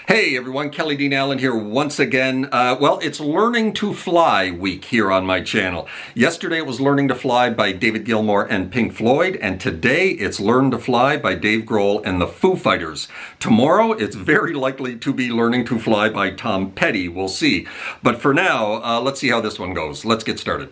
Hey everyone, Kelly Dean Allen here once again. Well, it's Learning to Fly week here on my channel. Yesterday it was Learning to Fly by David Gilmour and Pink Floyd, and today it's Learn to Fly by Dave Grohl and the Foo Fighters. Tomorrow it's very likely to be Learning to Fly by Tom Petty. We'll see. But for now, let's see how this one goes. Let's get started.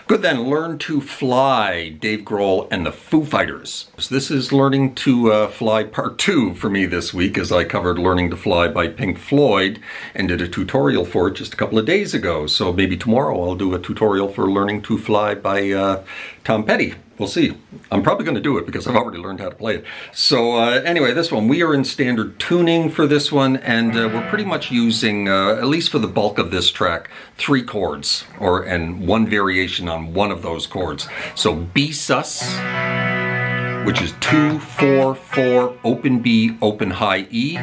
Good then, Learn to Fly, Dave Grohl and the Foo Fighters. So this is Learning to Fly Part 2 for me this week, as I covered Learning to Fly by Pink Floyd and did a tutorial for it just a couple of days ago. So maybe tomorrow I'll do a tutorial for Learning to Fly by Tom Petty. We'll see. I'm probably going to do it because I've already learned how to play it. So anyway, this one, we are in standard tuning for this one, and we're pretty much using, at least for the bulk of this track, 3 chords, and one variation on one of those chords. So B sus, which is 2, 4, 4, open B, open high E,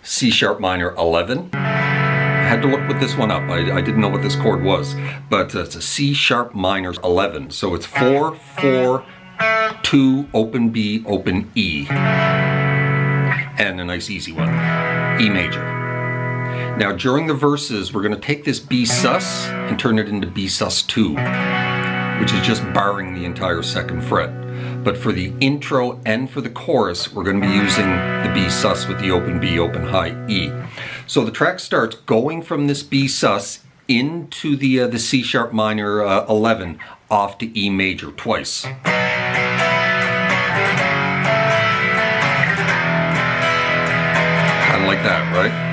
C sharp minor 11. I had to look this one up. I didn't know what this chord was, but it's a C sharp minor 11. So it's 4, 4, 2, open B, open E, and a nice easy one, E major. Now during the verses, we're going to take this B sus and turn it into B sus 2, which is just barring the entire 2nd fret. But for the intro and for the chorus, we're going to be using the B sus with the open B, open high E. So the track starts going from this B sus into the C sharp minor 11 off to E major twice. Kind of like that, right?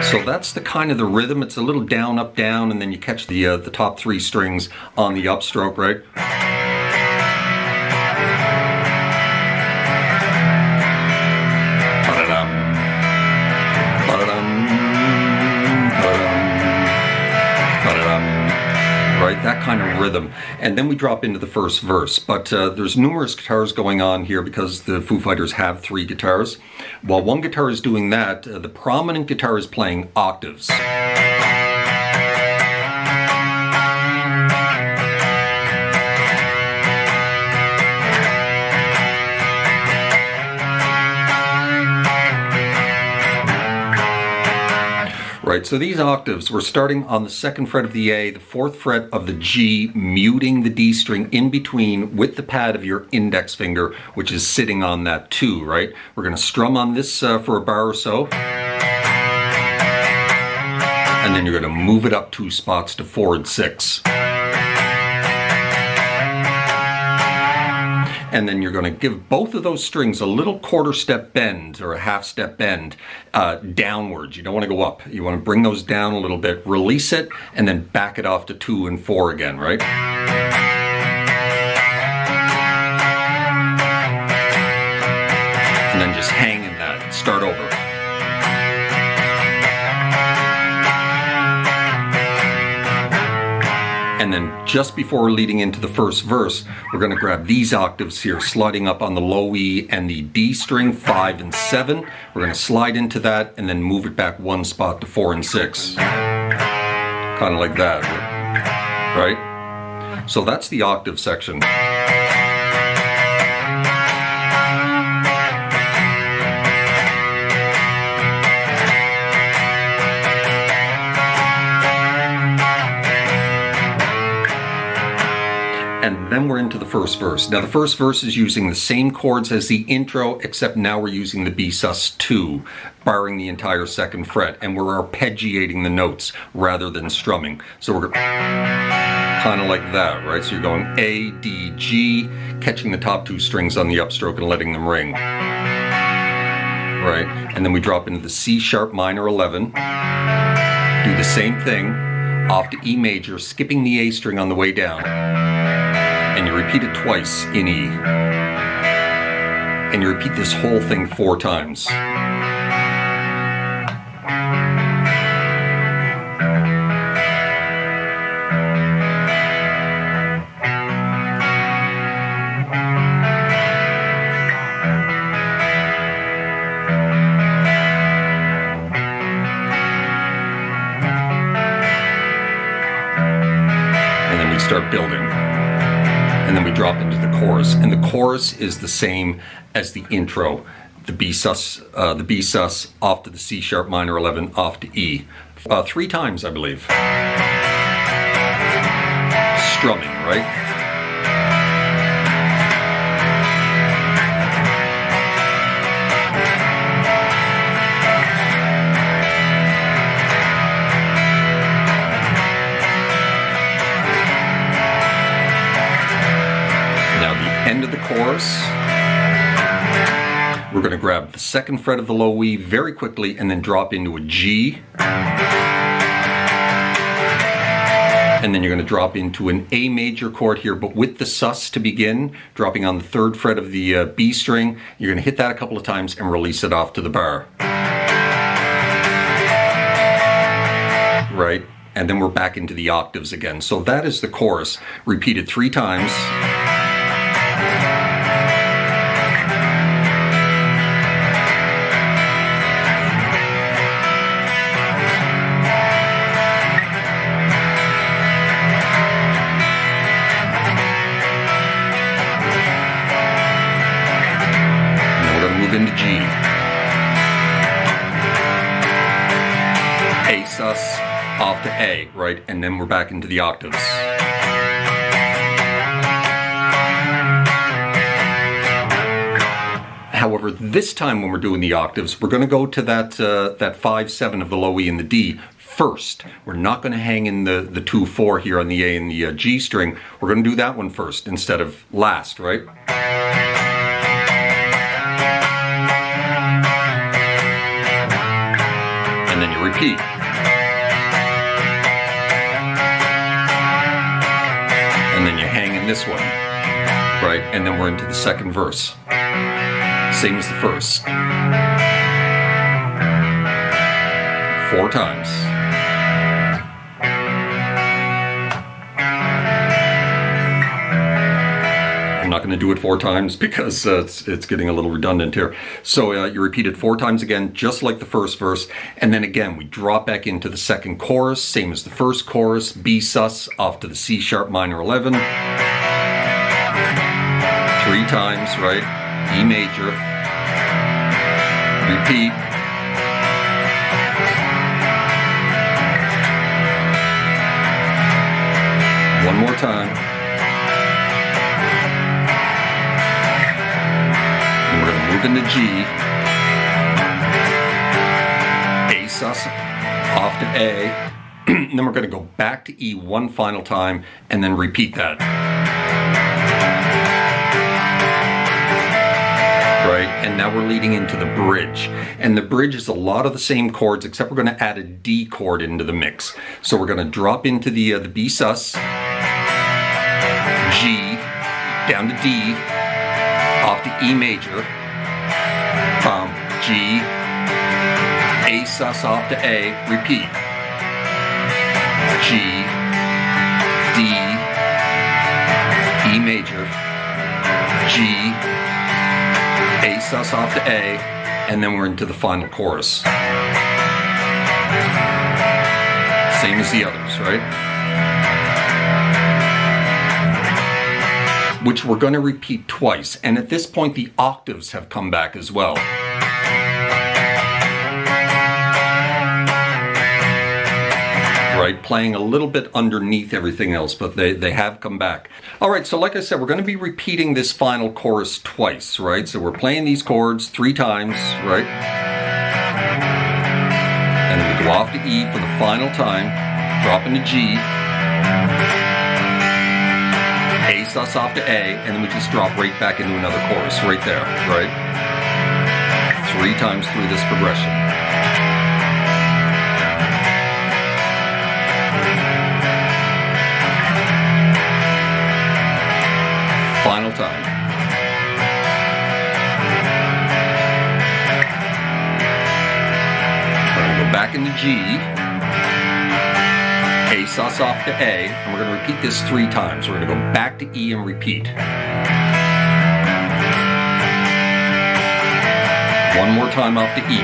So that's the kind of the rhythm. It's a little down, up, down, and then you catch the top 3 strings on the upstroke, right? Right, that kind of rhythm. And then we drop into the first verse. But there's numerous guitars going on here because the Foo Fighters have 3 guitars. While one guitar is doing that, the prominent guitar is playing octaves. Right, so these octaves, we're starting on the 2nd fret of the A, the 4th fret of the G, muting the D string in between with the pad of your index finger, which is sitting on that 2, right? We're going to strum on this for a bar or so. And then you're going to move it up 2 spots to 4 and 6. And then you're going to give both of those strings a little 1/4 step bend or a 1/2 step bend downwards. You don't want to go up. You want to bring those down a little bit, release it, and then back it off to 2 and 4 again, right? And then just hang in that. Start over. And then just before leading into the first verse, we're going to grab these octaves here, sliding up on the low E and the D string, 5 and 7. We're going to slide into that and then move it back 1 spot to 4 and 6. Kind of like that, right? So that's the octave section. And then we're into the first verse. Now the first verse is using the same chords as the intro, except now we're using the B sus 2, barring the entire 2nd fret, and we're arpeggiating the notes rather than strumming. So we're kind of like that, right? So you're going A, D, G, catching the top 2 strings on the upstroke and letting them ring. Right? And then we drop into the C sharp minor 11, do the same thing, off to E major, skipping the A string on the way down. And you repeat it twice in E. And you repeat this whole thing 4 times. start building. And then we drop into the chorus. And the chorus is the same as the intro. The B sus off to the C sharp minor 11, off to E. 3 times, I believe. Strumming, right? Now the end of the chorus, we're going to grab the 2nd fret of the low E very quickly and then drop into a G. And then you're going to drop into an A major chord here, but with the sus to begin, dropping on the 3rd fret of the B string. You're going to hit that a couple of times and release it off to the bar. Right? And then we're back into the octaves again. So that is the chorus, repeated 3 times. Into G. A sus off to A, right? And then we're back into the octaves. However, this time when we're doing the octaves, we're going to go to that 5-7 of the low E and the D first. We're not going to hang in the 2-4 here on the A and the G string. We're going to do that one first instead of last, right? And then you repeat. And then you hang in this one, right? And then we're into the 2nd verse. Same as the first. 4 times. I'm not going to do it 4 times because it's getting a little redundant here. So you repeat it 4 times again, just like the first verse. And then again, we drop back into the 2nd chorus, same as the first chorus. B sus off to the C sharp minor 11. 3 times, right? E major. Repeat. One more time. And we're going to move into G. A sus off to A. And then we're going to go back to E one final time and then repeat that. Right? And now we're leading into the bridge. And the bridge is a lot of the same chords, except we're going to add a D chord into the mix. So we're going to drop into the B sus, G, down to D, off to E major, G, A sus off to A, repeat, G, D, E major, G, A sus off to A, and then we're into the final chorus. Same as the others, right? Which we're going to repeat twice, and at this point the octaves have come back as well. Right, playing a little bit underneath everything else, but they have come back. All right, so like I said, we're going to be repeating this final chorus twice, right? So we're playing these chords 3 times, right? And then we go off to E for the final time, drop into G, A sus off to A, and then we just drop right back into another chorus right there, right? 3 times through this progression. Final time. We're going to go back into G, A sus off to A, and we're going to repeat this 3 times. We're going to go back to E and repeat. One more time off to E.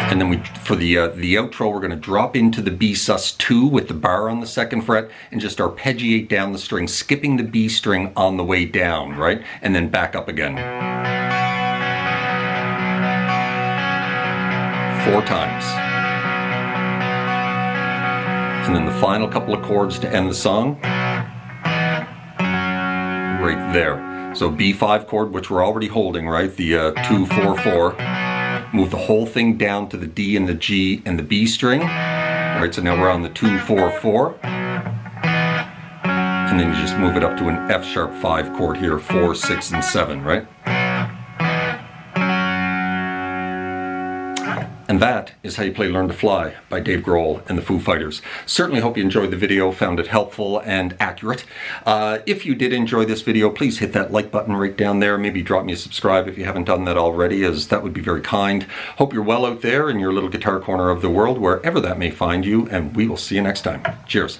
And then for the outro, we're going to drop into the B sus2 with the bar on the 2nd fret and just arpeggiate down the string, skipping the B string on the way down, right? And then back up again. 4 times. And then the final couple of chords to end the song. Right there. So B5 chord, which we're already holding, right? The 2, 4, 4. Move the whole thing down to the D and the G and the B string. Right, so now we're on the 2, 4, 4. And then you just move it up to an F sharp 5 chord here, 4, 6, and 7, right? And that is how you play Learn to Fly by Dave Grohl and the Foo Fighters. Certainly hope you enjoyed the video, found it helpful and accurate. If you did enjoy this video, please hit that like button right down there. Maybe drop me a subscribe if you haven't done that already, as that would be very kind. Hope you're well out there in your little guitar corner of the world, wherever that may find you, and we will see you next time. Cheers.